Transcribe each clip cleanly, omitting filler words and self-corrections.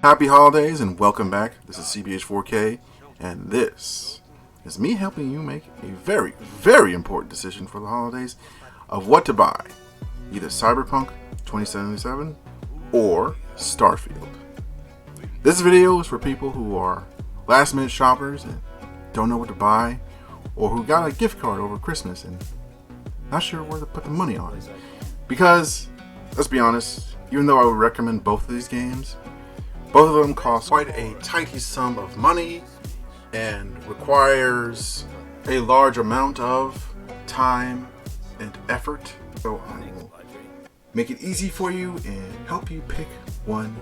Happy holidays and welcome back. This is CBH4K, and this is me helping you make a very, very important decision for the holidays of what to buy. Either Cyberpunk 2077 or Starfield. This video is for people who are last minute shoppers and don't know what to buy, or who got a gift card over Christmas and not sure where to put the money on. Because, let's be honest, even though I would recommend both of these games, both of them cost quite a tidy sum of money and requires a large amount of time and effort. So I will make it easy for you and help you pick one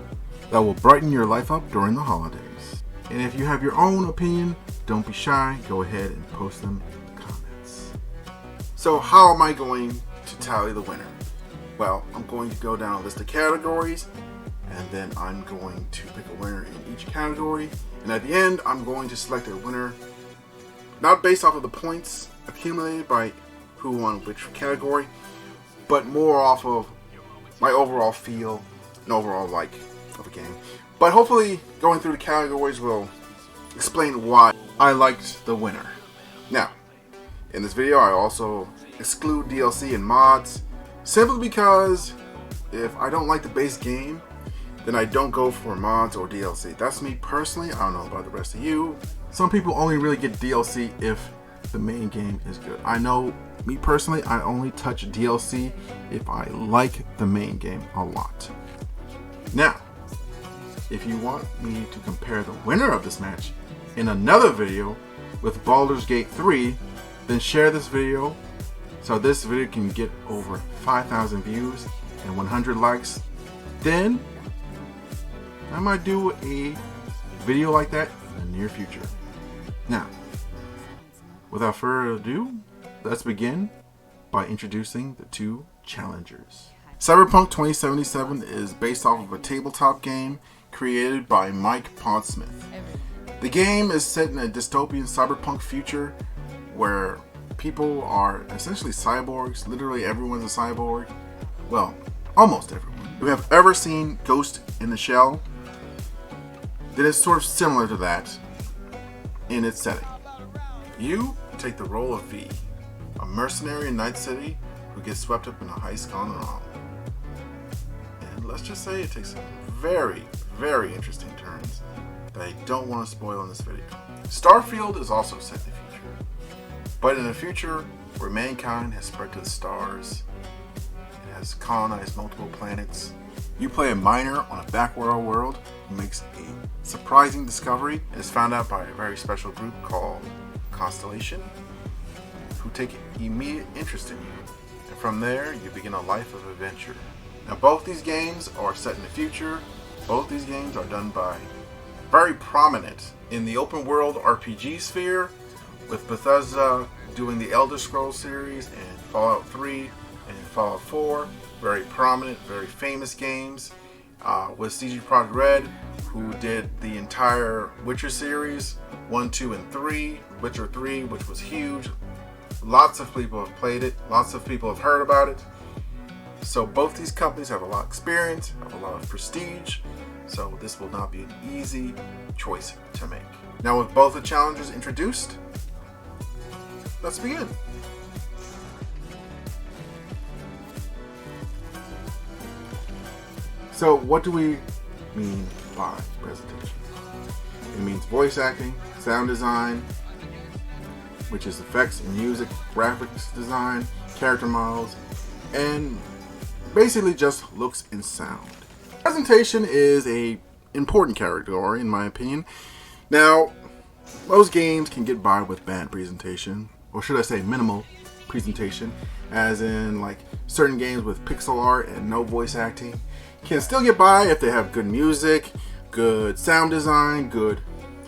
that will brighten your life up during the holidays. And if you have your own opinion, don't be shy. Go ahead and post them in the comments. So how am I going to tally the winner? Well, I'm going to go down a list of categories, and then I'm going to pick a winner in each category. And at the end, I'm going to select a winner, not based off of the points accumulated by who won which category, but more off of my overall feel and overall like of a game. But hopefully, going through the categories will explain why I liked the winner. Now, in this video, I also exclude DLC and mods, simply because if I don't like the base game, then I don't go for mods or DLC. That's me personally. I don't know about the rest of you. Some people only really get DLC if the main game is good. I know, me personally, I only touch DLC if I like the main game a lot. Now, if you want me to compare the winner of this match in another video with Baldur's Gate 3, then share this video so this video can get over 5,000 views and 100 likes. Then I might do a video like that in the near future. Now, without further ado, let's begin by introducing the two challengers. Cyberpunk 2077 is based off of a tabletop game created by Mike Pondsmith. The game is set in a dystopian cyberpunk future where people are essentially cyborgs. Literally everyone's a cyborg. Well, almost everyone. If you have ever seen Ghost in the Shell, then it's sort of similar to that in its setting. You take the role of V, a mercenary in Night City who gets swept up in a heist gone wrong. And let's just say it takes some very, very interesting turns that I don't want to spoil in this video. Starfield is also set in the future, but in a future where mankind has spread to the stars and has colonized multiple planets. You play a miner on a backworld world who makes a surprising discovery and is found out by a very special group called Constellation, who take immediate interest in you. And from there, you begin a life of adventure. Now, both these games are set in the future. Both these games are done by very prominent in the open world RPG sphere, with Bethesda doing the Elder Scrolls series and Fallout 3 and Fallout 4. Very prominent, very famous games. With CD Projekt Red, who did the entire Witcher series, 1, 2, and 3. Witcher 3, which was huge. Lots of people have played it. Lots of people have heard about it. So both these companies have a lot of experience, have a lot of prestige. So this will not be an easy choice to make. Now, with both the challengers introduced, let's begin. So what do we mean by presentation? It means voice acting, sound design, which is effects and music, graphics design, character models, and basically just looks and sound. Presentation is an important category in my opinion. Now, most games can get by with bad presentation, or should I say minimal presentation, as in like certain games with pixel art and no voice acting can still get by if they have good music, good sound design, good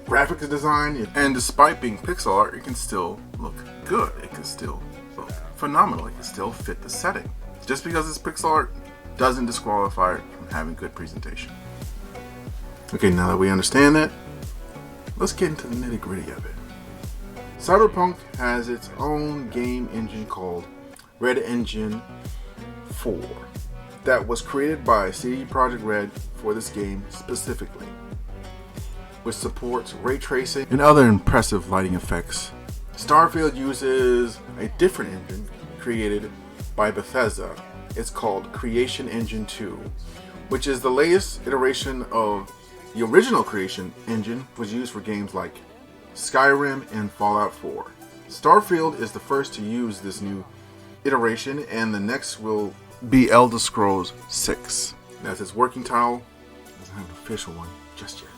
graphics design, and despite being pixel art, it can still look good. It can still look phenomenal. It can still fit the setting. Just because it's pixel art doesn't disqualify it from having good presentation. Okay, now that we understand that, let's get into the nitty-gritty of it. Cyberpunk has its own game engine called Red Engine 4 that was created by CD Projekt Red for this game specifically. which supports ray tracing and other impressive lighting effects. Starfield uses a different engine created by Bethesda. It's called Creation Engine 2, which is the latest iteration of the original Creation Engine, which was used for games like Skyrim and Fallout 4. Starfield is the first to use this new iteration, and the next will be Elder Scrolls 6. That's its working title. It doesn't have an official one just yet.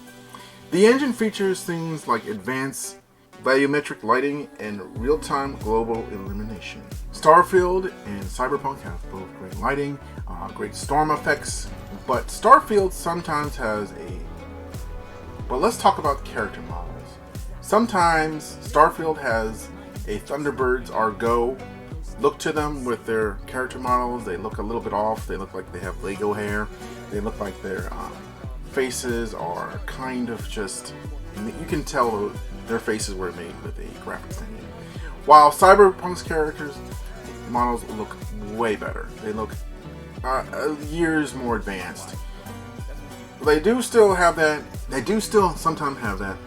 The engine features things like advanced volumetric lighting and real-time global illumination. Starfield and Cyberpunk have both great lighting, great storm effects, but Starfield sometimes has But let's talk about character models. Sometimes Starfield has a Thunderbirds Argo look to them with their character models. They look a little bit off. They look like they have Lego hair. They look like their faces are kind of just, you can tell their faces were made with a graphics engine. While Cyberpunk's characters models look way better. They look years more advanced. They do still have that. They do still sometimes have that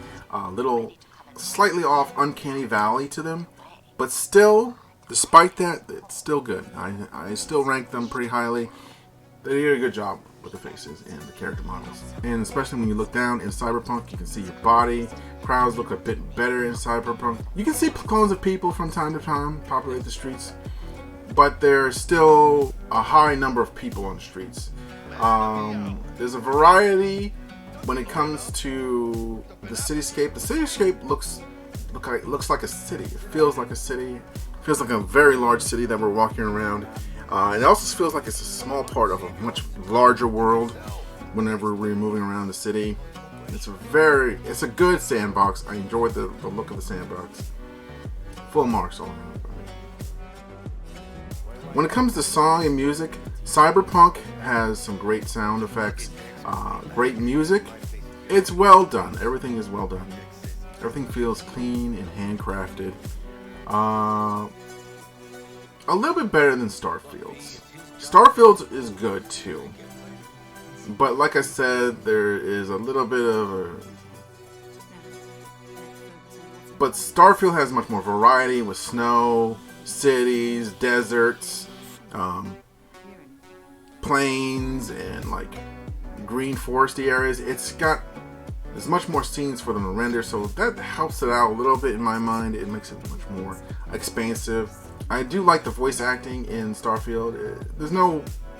little slightly off uncanny valley to them, but still, despite that, it's still good. I still rank them pretty highly. They did a good job with the faces and the character models. And especially when you look down in Cyberpunk, you can see your body. Crowds look a bit better in Cyberpunk. You can see clones of people from time to time populate the streets, but there's still a high number of people on the streets. There's a variety when it comes to the cityscape. The cityscape looks like a city. It feels like a city. It feels like a very large city that we're walking around. It also feels like it's a small part of a much larger world whenever we're moving around the city. It's a good sandbox. I enjoyed the look of the sandbox. Full marks all around. When it comes to song and music, Cyberpunk has some great sound effects, great music. It's well done. Everything is well done. Everything feels clean and handcrafted. A little bit better than Starfield's. Starfield's is good too. But like I said, there is a little bit of a... But Starfield has much more variety with snow, cities, deserts, plains, and like green foresty areas. There's much more scenes for them to render, so that helps it out a little bit in my mind. It makes it much more expansive. I do like the voice acting in Starfield.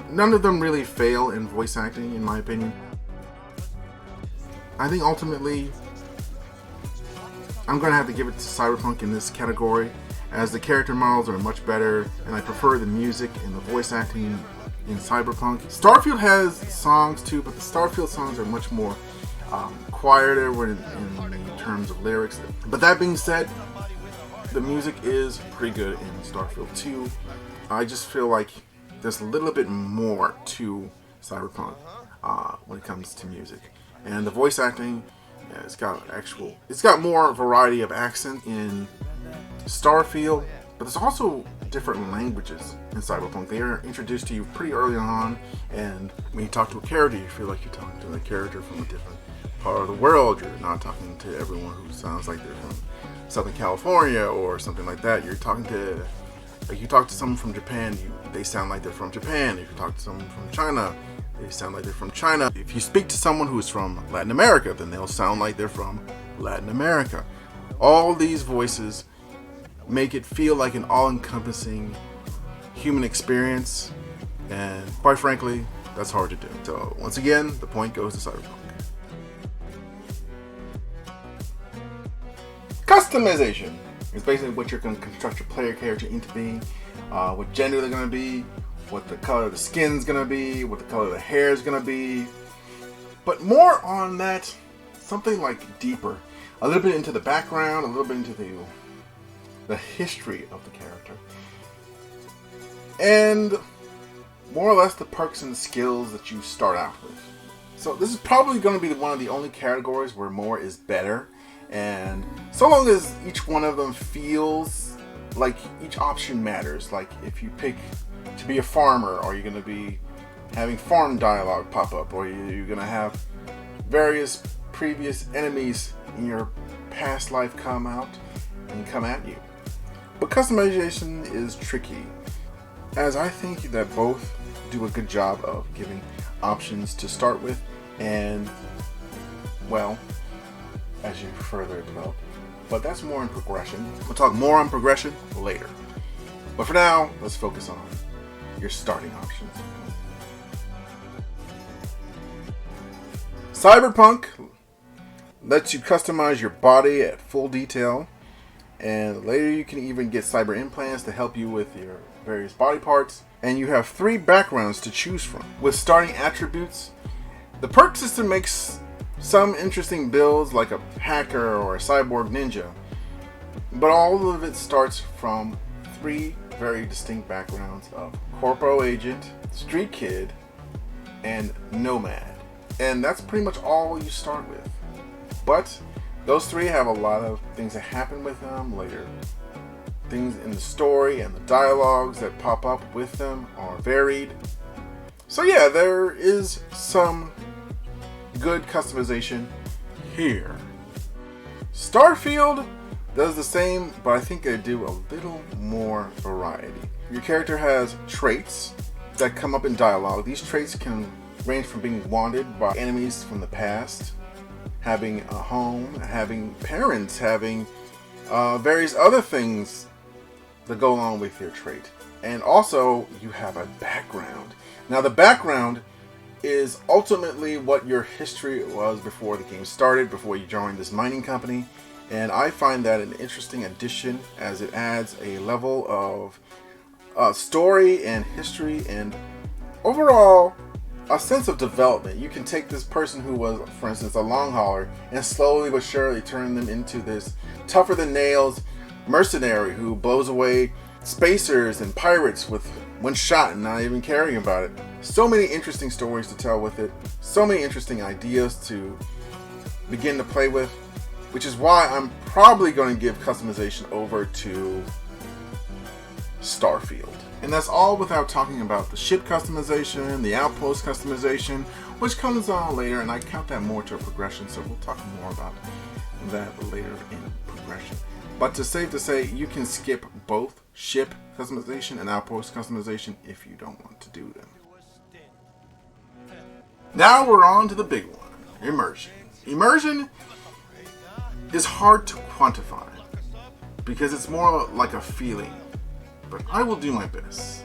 None of them really fail in voice acting, in my opinion. I think ultimately, I'm going to have to give it to Cyberpunk in this category, as the character models are much better, and I prefer the music and the voice acting in Cyberpunk. Starfield has songs too, but the Starfield songs are much more quieter in terms of lyrics. But that being said, the music is pretty good in Starfield 2. I just feel like there's a little bit more to Cyberpunk when it comes to music. And the voice acting, it's got more variety of accent in Starfield, but there's also different languages in Cyberpunk. They are introduced to you pretty early on, and when you talk to a character, you feel like you're talking to a character from a different part of the world. You're not talking to everyone who sounds like they're from Southern California or something like that. You're talking to, like, you talk to someone from Japan, they sound like they're from Japan. If you talk to someone from China, they sound like they're from China. If you speak to someone who's from Latin America, then they'll sound like they're from Latin America. All these voices make it feel like an all-encompassing human experience, and quite frankly, that's hard to do. So once again, the point goes to Cyberpunk. Customization is basically what you're going to construct your player character into being, what gender they're going to be, what the color of the skin's going to be, what the color of the hair is going to be. But more on that, something like deeper, a little bit into the background, a little bit into the history of the character, and more or less the perks and skills that you start out with. So this is probably going to be one of the only categories where more is better, and so long as each one of them feels like each option matters. Like if you pick to be a farmer, are you going to be having farm dialogue pop up, or you're going to have various previous enemies in your past life come out and come at you. But customization is tricky, as I think that both do a good job of giving options to start with and, well, as you further develop. But that's more in progression. We'll talk more on progression later. But for now, let's focus on your starting options. Cyberpunk lets you customize your body at full detail, and later you can even get cyber implants to help you with your various body parts. And you have 3 backgrounds to choose from. With starting attributes, the perk system makes some interesting builds like a hacker or a cyborg ninja, but all of it starts from 3 very distinct backgrounds of corpo agent, street kid, and nomad. And that's pretty much all you start with. But those 3 have a lot of things that happen with them later. Things in the story and the dialogues that pop up with them are varied. So yeah, there is some good customization here. Starfield does the same, but I think they do a little more variety. Your character has traits that come up in dialogue. These traits can range from being wanted by enemies from the past, having a home, having parents, having various other things that go along with your trait. And also, you have a background. Now, the background is ultimately what your history was before the game started, before you joined this mining company. And I find that an interesting addition, as it adds a level of story and history and overall a sense of development. You can take this person who was, for instance, a long hauler, and slowly but surely turn them into this tougher than nails mercenary who blows away spacers and pirates with one shot and not even caring about it. So many interesting stories to tell with it, so many interesting ideas to begin to play with, which is why I'm probably going to give customization over to Starfield. And that's all without talking about the ship customization, the outpost customization, which comes on later, and I count that more to a progression, so we'll talk more about that later in progression. But to safe to say, you can skip both ship customization and outpost customization if you don't want to do them. Now we're on to the big one, Immersion. Immersion is hard to quantify because it's more like a feeling, but I will do my best.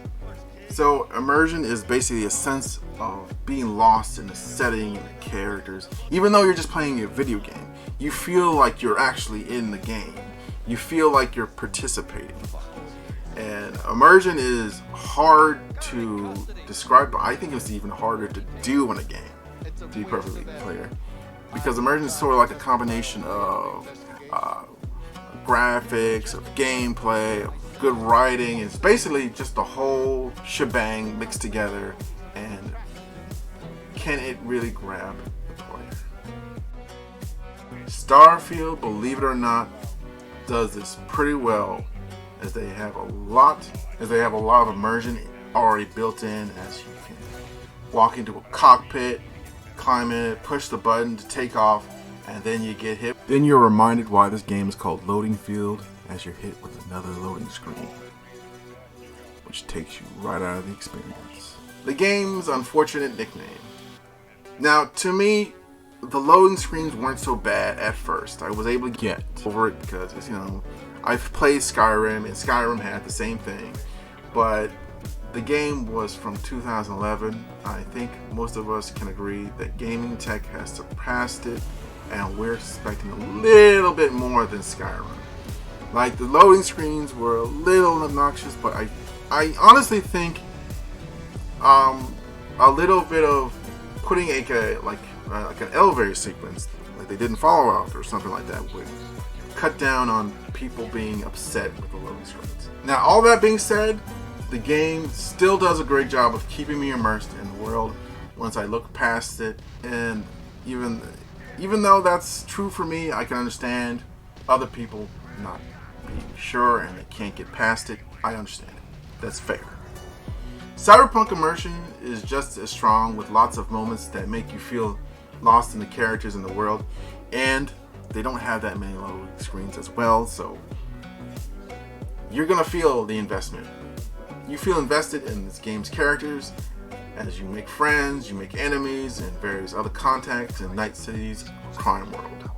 So immersion is basically a sense of being lost in the setting and the characters. Even though you're just playing a video game, you feel like you're actually in the game. You feel like you're participating. And immersion is hard to describe, but I think it's even harder to do in a game, to be perfectly clear. Because immersion is sort of like a combination of graphics, of gameplay, of good writing. It's basically just the whole shebang mixed together. And can it really grab the player? Starfield, believe it or not, does this pretty well, as they have a lot of immersion already built in, as you can walk into a cockpit, climb in it, push the button to take off, and then you get hit. Then you're reminded why this game is called Loading Field, as you're hit with another loading screen, which takes you right out of the experience. The game's unfortunate nickname. Now, to me, the loading screens weren't so bad at first. I was able to get over it because, I've played Skyrim, and Skyrim had the same thing. But the game was from 2011. I think most of us can agree that gaming tech has surpassed it, and we're expecting a little bit more than Skyrim. Like, the loading screens were a little obnoxious, but I honestly think a little bit of putting like an elevator sequence, like they did in Fallout or something like that, would cut down on people being upset with the loading screens. Now, all that being said, the game still does a great job of keeping me immersed in the world once I look past it. And even though that's true for me, I can understand other people not being sure and they can't get past it. I understand it. That's fair. Cyberpunk immersion is just as strong, with lots of moments that make you feel lost in the characters in the world, and they don't have that many loading screens as well, so you're gonna feel the investment. You feel invested in this game's characters as you make friends, you make enemies, and various other contacts in Night City's crime world.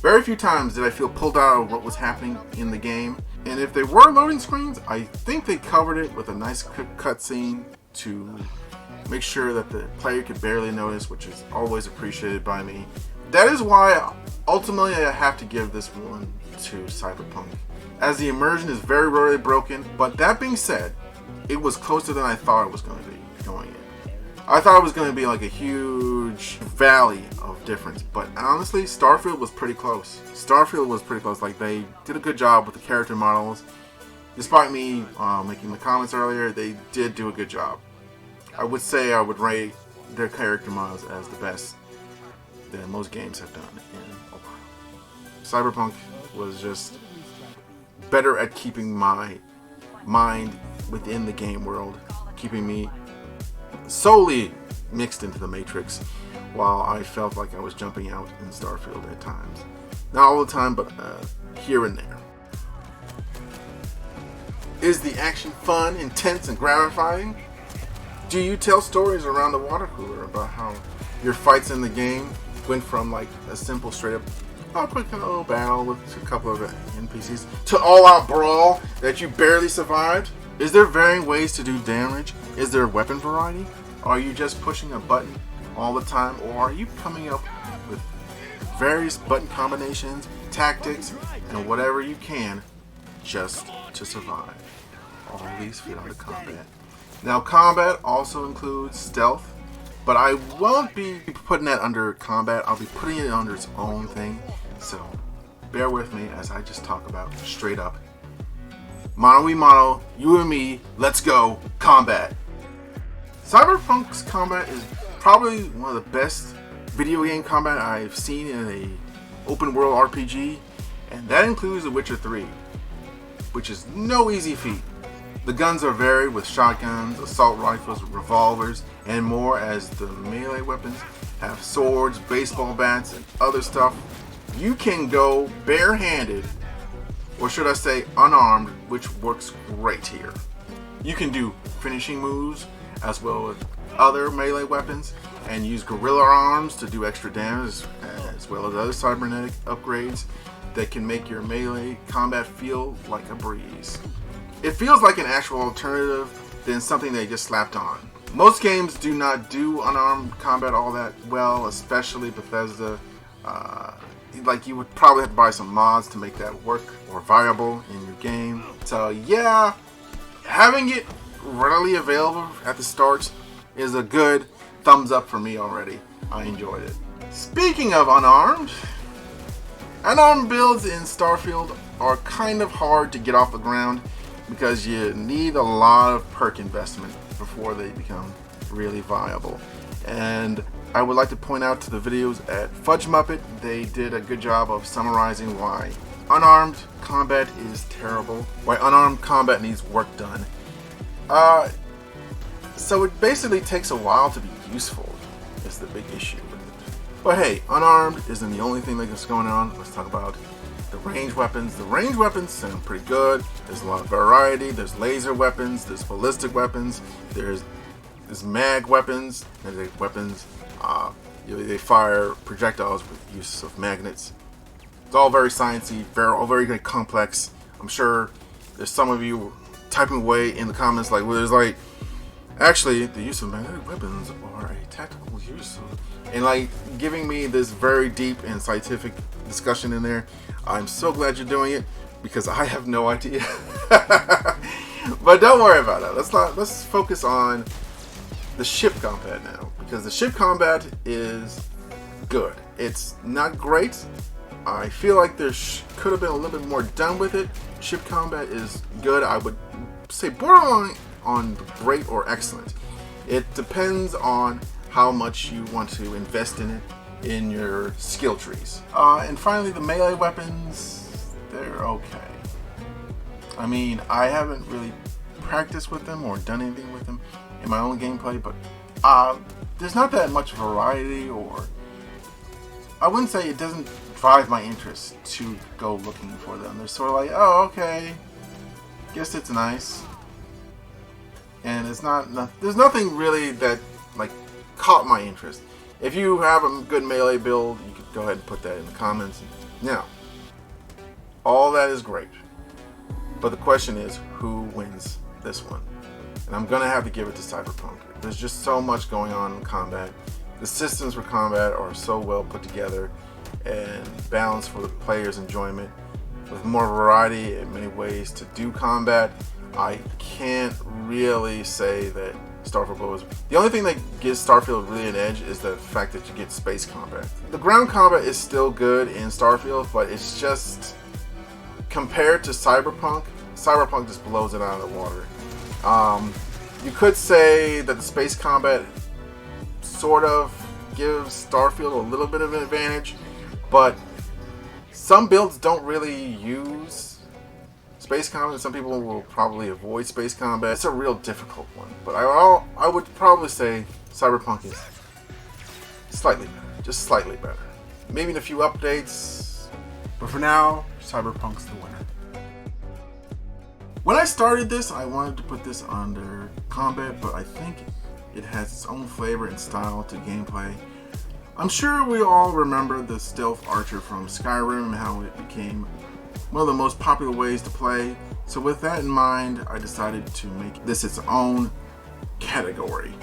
Very few times did I feel pulled out of what was happening in the game, and if they were loading screens, I think they covered it with a nice quick cutscene to make sure that the player could barely notice, which is always appreciated by me. That is why ultimately I have to give this one to Cyberpunk, as the immersion is very rarely broken. But that being said, it was closer than I thought it was going to be going in. I thought it was going to be like a huge valley of difference, but honestly, Starfield was pretty close. Like, they did a good job with the character models. Despite me making the comments earlier, they did do a good job. I would say I would rate their character models as the best that most games have done in a while. Cyberpunk was just better at keeping my mind within the game world, keeping me solely mixed into the Matrix, while I felt like I was jumping out in Starfield at times. Not all the time, but here and there. Is the action fun, intense, and gratifying? Do you tell stories around the water cooler about how your fights in the game went from like a simple straight up quick little battle with a couple of NPCs to all-out brawl that you barely survived? Is there varying ways to do damage? Is there weapon variety? Are you just pushing a button all the time, or are you coming up with various button combinations, tactics, and whatever you can just to survive? All these fit under combat. Now, combat also includes stealth, but I won't be putting that under combat. I'll be putting it under its own thing. So bear with me as I just talk about straight up mono y mono, you and me, let's go, combat. Cyberpunk's combat is probably one of the best video game combat I've seen in an open world RPG, and that includes The Witcher 3, which is no easy feat. The guns are varied with shotguns, assault rifles, revolvers, and more, as the melee weapons have swords, baseball bats, and other stuff. You can go barehanded, or should I say unarmed, which works great here. You can do finishing moves as well as other melee weapons, and use gorilla arms to do extra damage, as well as other cybernetic upgrades that can make your melee combat feel like a breeze. It feels like an actual alternative than something they just slapped on. Most games do not do unarmed combat all that well, especially Bethesda. Like, you would probably have to buy some mods to make that work or viable in your game. So yeah, having it readily available at the start is a good thumbs up for me already. I enjoyed it. Speaking of unarmed builds in Starfield are kind of hard to get off the ground because you need a lot of perk investment before they become really viable. And I would like to point out to the videos at Fudge Muppet, they did a good job of summarizing why unarmed combat is terrible, why unarmed combat needs work done. So it basically takes a while to be useful, is the big issue with it. But hey, unarmed isn't the only thing that's going on. Let's talk about the ranged weapons. The ranged weapons sound pretty good. There's a lot of variety. There's laser weapons, there's ballistic weapons, there's mag weapons, and there's weapons they fire projectiles with use of magnets. It's all very sciencey, all very complex. I'm sure there's some of you typing away in the comments like, well, there's like, actually, the use of magnetic weapons are a tactical use of, and like giving me this very deep and scientific discussion in there. I'm so glad you're doing it because I have no idea. But don't worry about it. Let's focus on the ship combat now, because the ship combat is good. It's not great. I feel like there could have been a little bit more done with it. Ship combat is good. I would say borderline on great or excellent. It depends on how much you want to invest in it in your skill trees. And finally, the melee weapons, they're okay. I mean, I haven't really practiced with them or done anything with them in my own gameplay, but there's not that much variety or I wouldn't say it doesn't drive my interest to go looking for them. They're sort of like, oh, okay, guess it's nice. And it's not there's nothing really that like caught my interest. If you have a good melee build, you could go ahead and put that in the comments. Now, all that is great, but the question is, who wins this one? And I'm gonna have to give it to Cyberpunk. There's just so much going on in combat. The systems for combat are so well put together and balanced for the player's enjoyment. With more variety in many ways to do combat, I can't really say that Starfield is... The only thing that gives Starfield really an edge is the fact that you get space combat. The ground combat is still good in Starfield, but it's just... Compared to Cyberpunk just blows it out of the water. You could say that the space combat sort of gives Starfield a little bit of an advantage, but some builds don't really use space combat. Some people will probably avoid space combat. It's a real difficult one, but I would probably say Cyberpunk is slightly better, just slightly better. Maybe in a few updates, but for now, Cyberpunk's the winner. When I started this, I wanted to put this under combat, but I think it has its own flavor and style to gameplay. I'm sure we all remember the stealth archer from Skyrim and how it became one of the most popular ways to play. So with that in mind, I decided to make this its own category.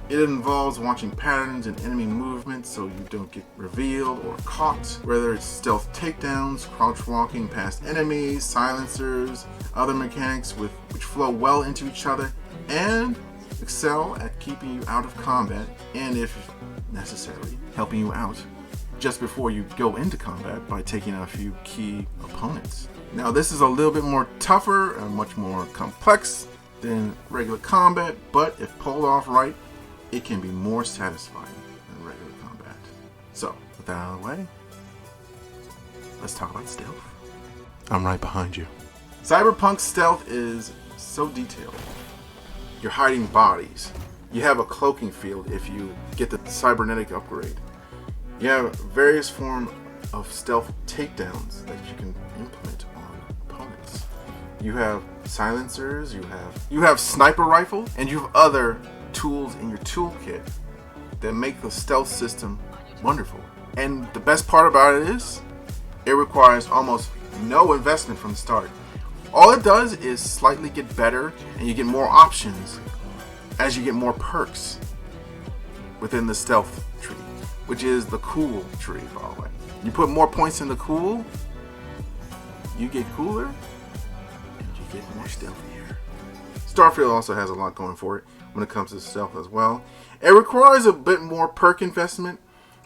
It involves watching patterns in enemy movement so you don't get revealed or caught, whether it's stealth takedowns, crouch walking past enemies, silencers, other mechanics which flow well into each other and excel at keeping you out of combat, and if necessary, helping you out just before you go into combat by taking out a few key opponents. Now this is a little bit more tougher and much more complex than regular combat, but if pulled off right, it can be more satisfying than regular combat. So, with that out of the way, let's talk about stealth. I'm right behind you. Cyberpunk's stealth is so detailed. You're hiding bodies. You have a cloaking field if you get the cybernetic upgrade. You have various forms of stealth takedowns that you can implement on opponents. You have silencers, you have sniper rifle, and you have other tools in your toolkit that make the stealth system wonderful. And the best part about it is, it requires almost no investment from the start. All it does is slightly get better, and you get more options as you get more perks within the stealth tree, which is the cool tree, by the way. You put more points in the cool, you get cooler, and you get more stealthier. Starfield also has a lot going for it when it comes to stealth as well. It requires a bit more perk investment.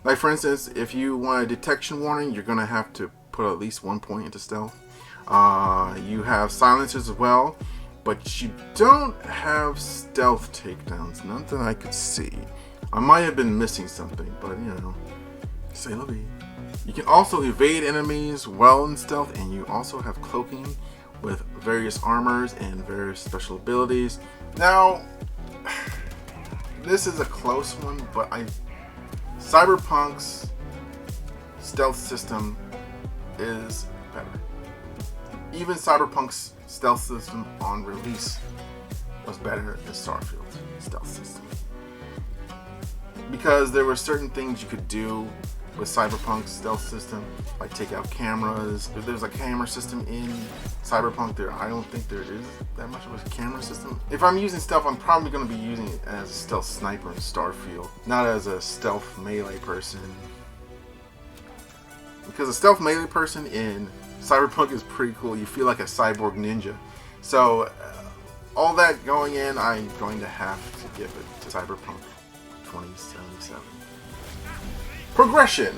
Like for instance, if you want a detection warning, you're going to have to put at least 1 point into stealth. You have silencers as well, but you don't have stealth takedowns. Not that I could see. I might have been missing something, but you know, c'est la vie. You can also evade enemies well in stealth, and you also have cloaking with various armors and various special abilities. Now, this is a close one, but Cyberpunk's stealth system is better. Even Cyberpunk's stealth system on release was better than Starfield's stealth system. Because there were certain things you could do with Cyberpunk's stealth system, like take out cameras. If there's a camera system in Cyberpunk, I don't think there is that much of a camera system. If I'm using stealth, I'm probably going to be using it as a stealth sniper in Starfield, not as a stealth melee person. Because a stealth melee person in Cyberpunk is pretty cool. You feel like a cyborg ninja. So all that going in, I'm going to have to give it to Cyberpunk 2077. Progression.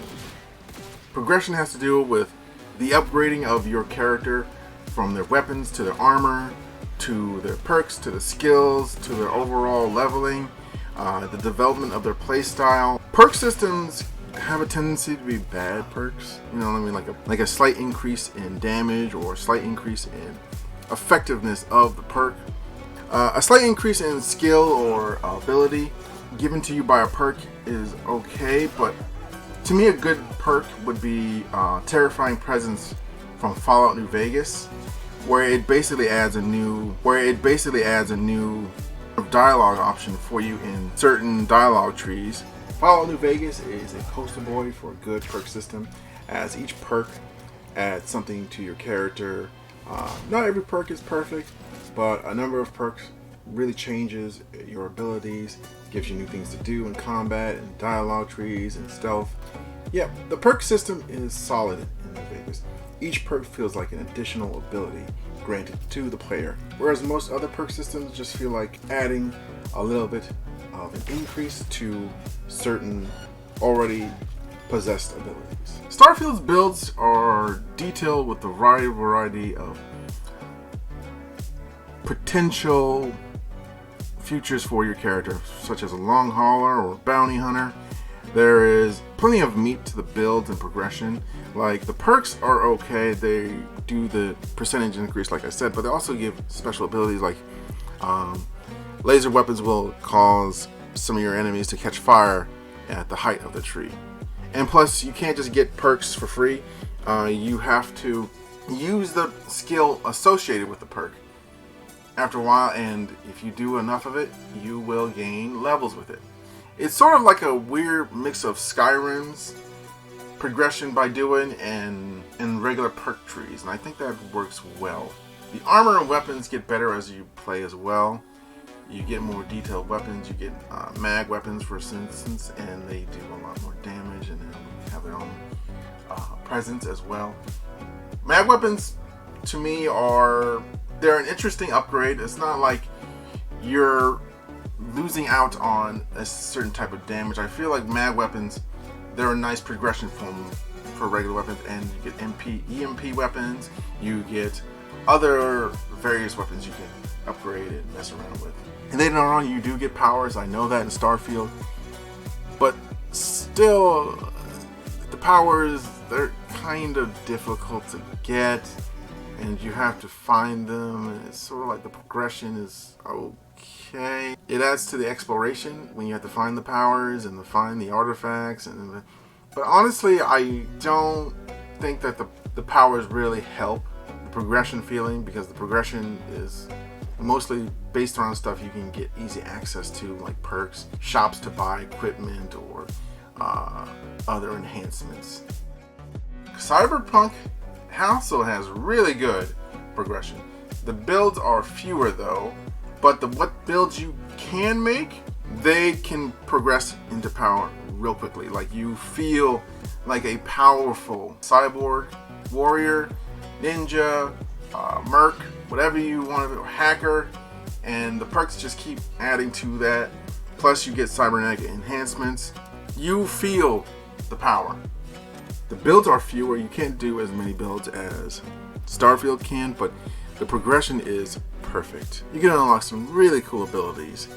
Progression has to do with the upgrading of your character from their weapons to their armor, to their perks, to the skills, to their overall leveling, the development of their playstyle. Perk systems have a tendency to be bad perks. You know what I mean? Like a slight increase in damage or a slight increase in effectiveness of the perk. A slight increase in skill or ability given to you by a perk is okay, but To me, a good perk would be Terrifying Presence from Fallout New Vegas, where it basically adds a new dialogue option for you in certain dialogue trees. Fallout New Vegas is a poster boy for a good perk system, as each perk adds something to your character. Not every perk is perfect, but a number of perks really changes your abilities, gives you new things to do in combat and dialogue trees and stealth. Yeah, the perk system is solid in New Vegas. Each perk feels like an additional ability granted to the player, whereas most other perk systems just feel like adding a little bit of an increase to certain already possessed abilities. Starfield's builds are detailed with a variety of potential futures for your character, such as a long hauler or bounty hunter. There is plenty of meat to the builds and progression. Like, the perks are okay, they do the percentage increase like I said, but they also give special abilities like laser weapons will cause some of your enemies to catch fire at the height of the tree. And plus, you can't just get perks for free. You have to use the skill associated with the perk after a while, and if you do enough of it, you will gain levels with it. It's sort of like a weird mix of Skyrim's progression by doing and regular perk trees, and I think that works well. The armor and weapons get better as you play as well. You get more detailed weapons. You get mag weapons, for instance, and they do a lot more damage and they have their own presence as well. Mag weapons, to me, they're an interesting upgrade. It's not like you're losing out on a certain type of damage. I feel like mag weapons, they're a nice progression for regular weapons, and you get EMP weapons, you get other various weapons you can upgrade and mess around with. And later on, you do get powers. I know that in Starfield, but still, the powers, they're kind of difficult to get, and you have to find them, and it's sort of like the progression is okay. It adds to the exploration when you have to find the powers and to find the artifacts, but honestly, I don't think that the powers really help the progression feeling, because the progression is mostly based around stuff you can get easy access to, like perks, shops to buy equipment, or other enhancements. Cyberpunk also has really good progression. The builds are fewer though, but what builds you can make, they can progress into power real quickly. Like, you feel like a powerful cyborg, warrior, ninja, merc, whatever you want to be, or hacker, and the perks just keep adding to that. Plus, you get cybernetic enhancements. You feel the power. The builds are fewer. You can't do as many builds as Starfield can, but the progression is perfect. You can unlock some really cool abilities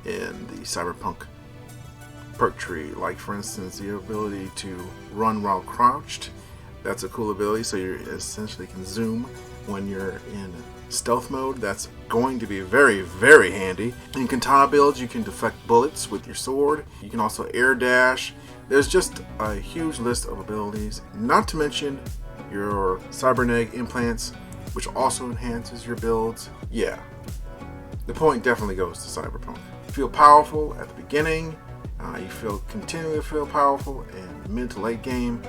in the Cyberpunk perk tree, like, for instance, the ability to run while crouched. That's a cool ability, so you essentially can zoom when you're in stealth mode. That's going to be very, very handy. In katana builds, you can deflect bullets with your sword. You can also air dash. There's just a huge list of abilities, not to mention your cybernetic implants, which also enhances your builds. Yeah, the point definitely goes to Cyberpunk. You feel powerful at the beginning, you continually feel powerful in mid to late game,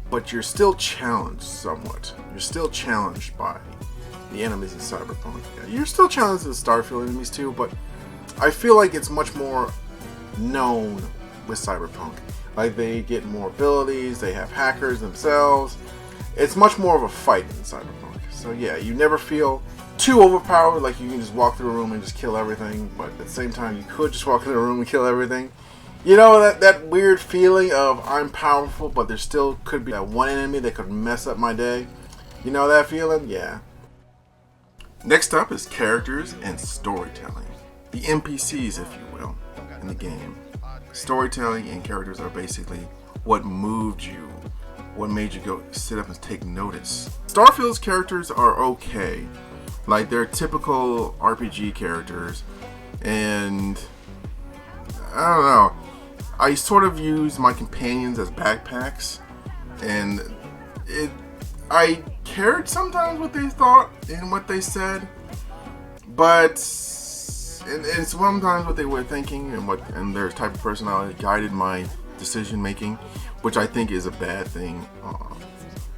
but you're still challenged somewhat. You're still challenged by the enemies in Cyberpunk. You're still challenged with Starfield enemies too, but I feel like it's much more known with Cyberpunk. Like, they get more abilities, they have hackers themselves. It's much more of a fight in Cyberpunk. So yeah, you never feel too overpowered, like you can just walk through a room and just kill everything, but at the same time you could just walk through a room and kill everything. You know, that weird feeling of I'm powerful, but there still could be that one enemy that could mess up my day. You know that feeling? Yeah. Next up is characters and storytelling. The NPCs, if you will, in the game. Storytelling and characters are basically what moved you, what made you go sit up and take notice. Starfield's characters are okay. Like, they're typical RPG characters, and I don't know. I sort of use my companions as backpacks, and I cared sometimes what they thought and what they said, but and sometimes what they were thinking and their type of personality guided my decision making, which I think is a bad thing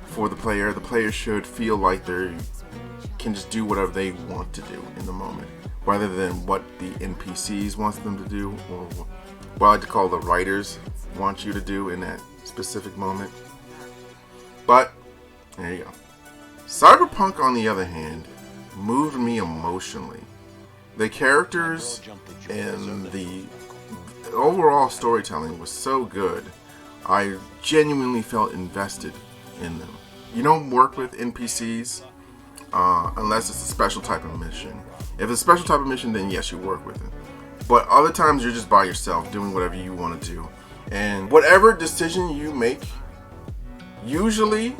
for the player. The player should feel like they can just do whatever they want to do in the moment, rather than what the NPCs wants them to do, or what I like to call the writers want you to do in that specific moment. But there you go. Cyberpunk, on the other hand, moved me emotionally. The characters and the overall storytelling was so good. I genuinely felt invested in them. You don't work with NPCs unless it's a special type of mission. If it's a special type of mission, then yes, you work with it. But other times you're just by yourself doing whatever you want to do. And whatever decision you make, usually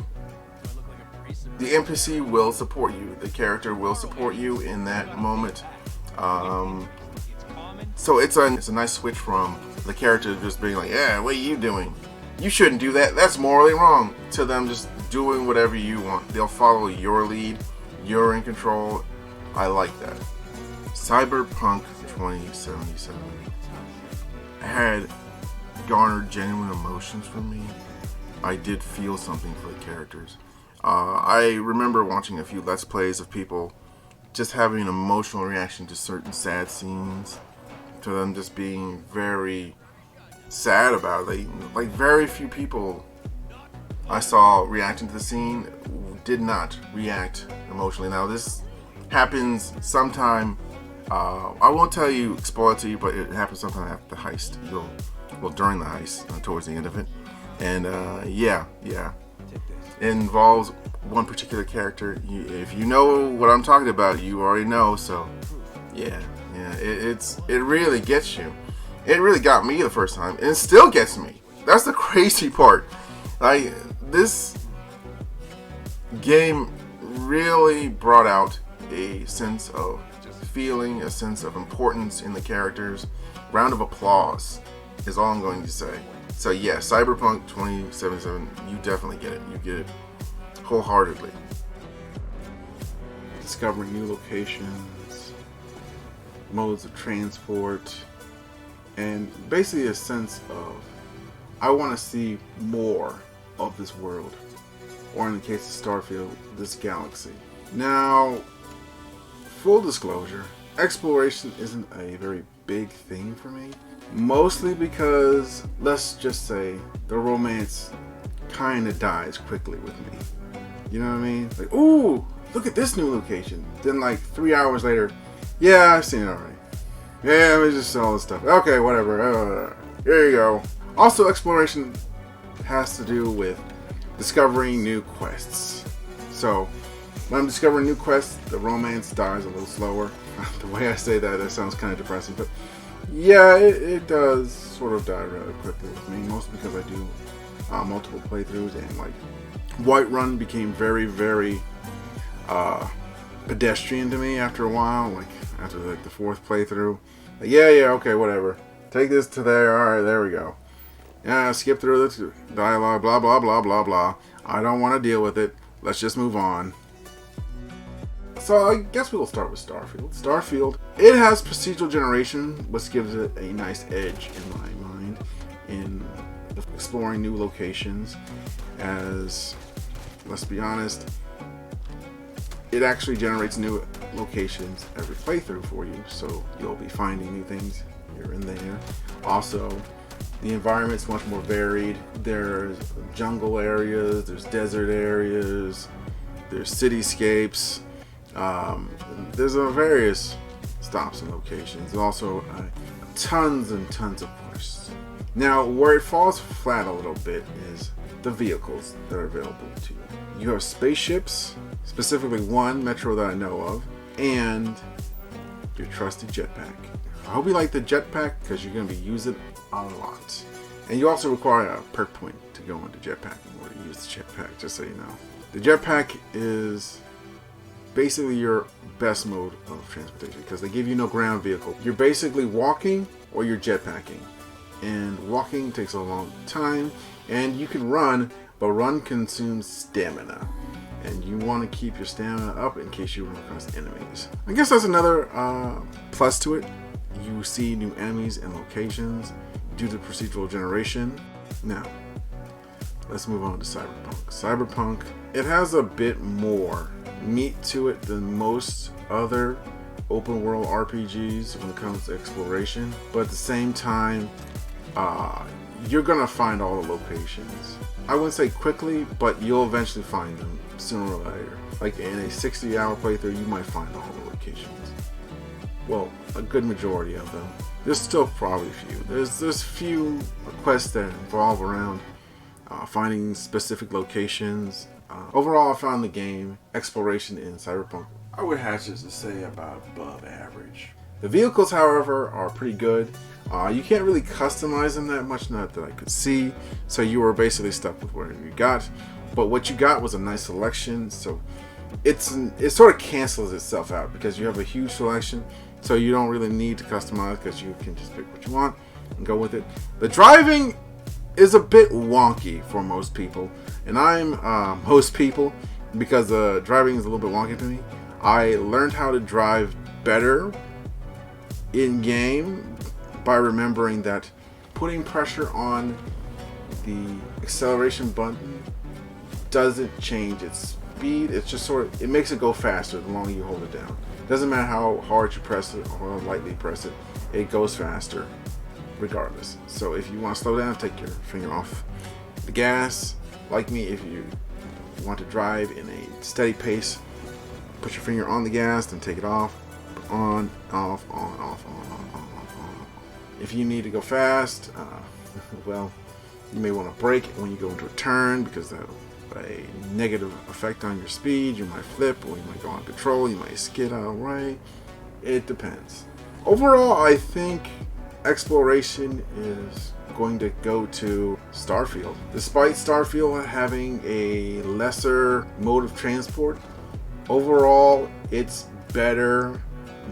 the NPC will support you. The character will support you in that moment. So it's a nice switch from the character just being like, yeah, what are you doing? You shouldn't do that. That's morally wrong. To them just doing whatever you want. They'll follow your lead. You're in control. I like that. Cyberpunk 2077 had garnered genuine emotions from me. I did feel something for the characters. I remember watching a few Let's Plays of people just having an emotional reaction to certain sad scenes, to them just being very sad about it. Like very few people I saw reacting to the scene did not react emotionally. Now this happens sometime. I won't tell you, spoil it to you, but it happens sometime after the heist. During the heist, towards the end of it, and yeah, it involves one particular character. If you know what I'm talking about, you already know. So yeah, it really gets you. It really got me the first time, and it still gets me. That's the crazy part. Like, this game really brought out a sense of feeling, a sense of importance in the characters. Round of applause is all I'm going to say. So yeah, Cyberpunk 2077, you definitely get it. You get it wholeheartedly. Discovering new locations, modes of transport, and basically a sense of, I want to see more of this world, or in the case of Starfield, this galaxy. Now, full disclosure, exploration isn't a very big thing for me. Mostly because, let's just say, the romance kind of dies quickly with me. You know what I mean? Like, ooh, look at this new location. Then like 3 hours later, yeah, I've seen it already. Yeah, let me just all this stuff. Okay, whatever. Here you go. Also, exploration has to do with discovering new quests. So, when I'm discovering new quests, the romance dies a little slower. The way I say that sounds kind of depressing, but yeah, it does sort of die rather quickly with me, mostly because I do multiple playthroughs, and like Whiterun became very, very pedestrian to me after a while. Like after like the fourth playthrough, like, yeah, okay, whatever. Take this to there. All right, there we go. Yeah, skip through this dialogue, blah blah blah blah blah. I don't want to deal with it. Let's just move on. So I guess we'll start with Starfield. Starfield, it has procedural generation, which gives it a nice edge in my mind in exploring new locations. As, let's be honest, it actually generates new locations every playthrough for you, so you'll be finding new things here and there. Also, the environment's much more varied. There's jungle areas, there's desert areas, there's cityscapes. There's various stops and locations. There's also tons and tons of quests. Now, where it falls flat a little bit is the vehicles that are available to you. You have spaceships, specifically one Metro that I know of, and your trusty jetpack. I hope you like the jetpack because you're going to be using it a lot. And you also require a perk point to go into jetpack in order to use the jetpack, just so you know. The jetpack is basically your best mode of transportation because they give you no ground vehicle. You're basically walking or you're jetpacking. and walking takes a long time, and you can run, but run consumes stamina, and you want to keep your stamina up in case you run across enemies. I guess that's another plus to it. You see new enemies and locations due to procedural generation. Now, let's move on to Cyberpunk. Cyberpunk, it has a bit more meat to it than most other open world RPGs when it comes to exploration, but at the same time, you're gonna find all the locations. I wouldn't say quickly, but you'll eventually find them sooner or later. Like in a 60-hour playthrough, you might find all the locations. Well, a good majority of them. There's still probably a few. There's few quests that revolve around finding specific locations. Overall, I found the game exploration in Cyberpunk, I would hazard to say about above average. The vehicles, however, are pretty good. You can't really customize them that much, not that I could see, so you were basically stuck with whatever you got. But what you got was a nice selection, so it sort of cancels itself out because you have a huge selection, so you don't really need to customize because you can just pick what you want and go with it. The driving is a bit wonky for most people, and I'm most people because driving is a little bit wonky to me. I learned how to drive better in game by remembering that putting pressure on the acceleration button doesn't change its speed. It's just it makes it go faster the longer you hold it down. Doesn't matter how hard you press it or how lightly press it, it goes faster regardless. So if you want to slow down, take your finger off the gas. Like me, if you want to drive in a steady pace, put your finger on the gas, then take it off, on, off, on, off, on. If you need to go fast, well, you may want to brake when you go into a turn because that'll have a negative effect on your speed. You might flip, or you might go on control, you might skid out right. It depends. Overall, I think exploration is going to go to Starfield. Despite Starfield having a lesser mode of transport, overall it's better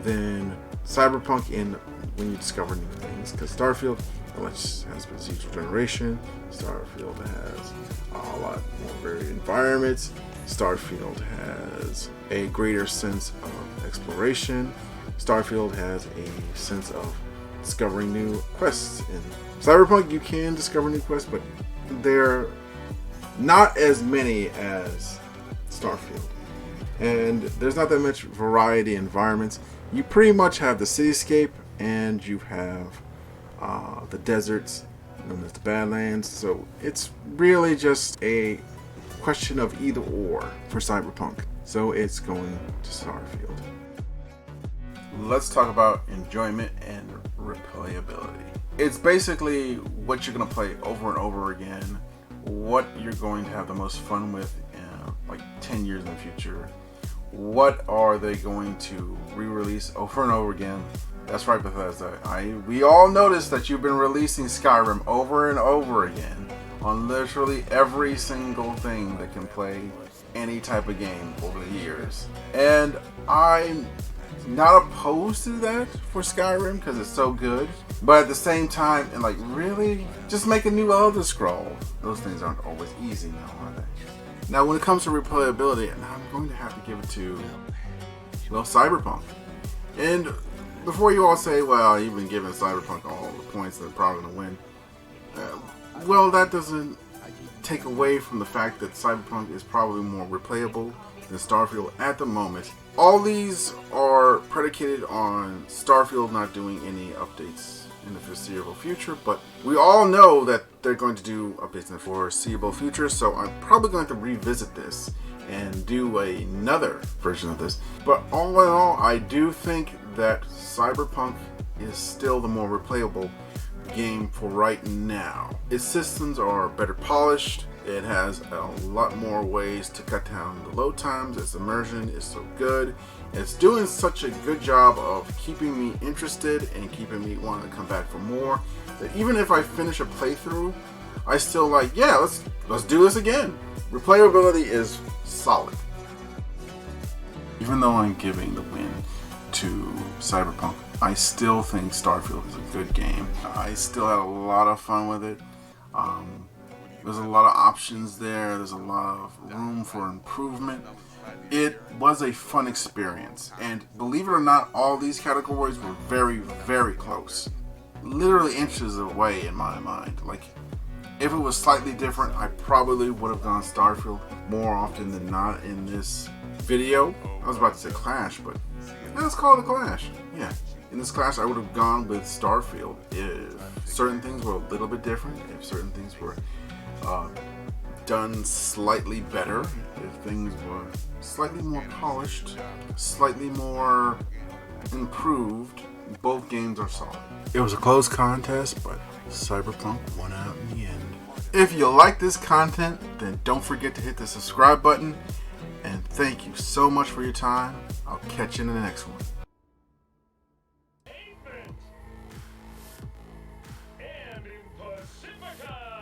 than Cyberpunk in when you discover new things, because Starfield has procedural generation. Starfield has a lot more varied environments. Starfield has a greater sense of exploration. Starfield has a sense of discovering new quests. In Cyberpunk, you can discover new quests, but they're not as many as Starfield. And there's not that much variety in environments. You pretty much have the cityscape, and you have the deserts, known as the Badlands. So it's really just a question of either or for Cyberpunk. So it's going to Starfield. Let's talk about enjoyment and replayability. It's basically what you're going to play over and over again, what you're going to have the most fun with in like 10 years in the future. What are they going to re-release over and over again? That's right, Bethesda. We all noticed that you've been releasing Skyrim over and over again on literally every single thing that can play any type of game over the years. And I'm not opposed to that for Skyrim because it's so good. But at the same time, and like, really? Just make a new Elder Scroll. Those things aren't always easy now, are they? Now, when it comes to replayability, and I'm going to have to give it to, well, Cyberpunk. And before you all say, well, you've been giving Cyberpunk all the points that they're probably going to win, well, that doesn't take away from the fact that Cyberpunk is probably more replayable than Starfield at the moment. All these are predicated on Starfield not doing any updates in the foreseeable future, but we all know that they're going to do updates in the foreseeable future, so I'm probably going to revisit this and do another version of this. But all in all, I do think that Cyberpunk is still the more replayable game for right now. Its systems are better polished. It has a lot more ways to cut down the load times. Its immersion is so good. It's doing such a good job of keeping me interested and keeping me wanting to come back for more, that even if I finish a playthrough, I still like, yeah, let's do this again. Replayability is solid. Even though I'm giving the win to Cyberpunk, I still think Starfield is a good game. I still had a lot of fun with it. There's a lot of options there. There's a lot of room for improvement. It was a fun experience. And believe it or not, all these categories were very, very close. Literally inches away in my mind. Like, if it was slightly different, I probably would have gone Starfield more often than not in this video. I was about to say Clash, but let's call it a Clash. Yeah. In this Clash, I would have gone with Starfield if certain things were a little bit different, if certain things were done slightly better, if things were slightly more polished, slightly more improved. Both games are solid. It was a close contest, but Cyberpunk won out in the end. If you like this content, then don't forget to hit the subscribe button. And thank you so much for your time. I'll catch you in the next one.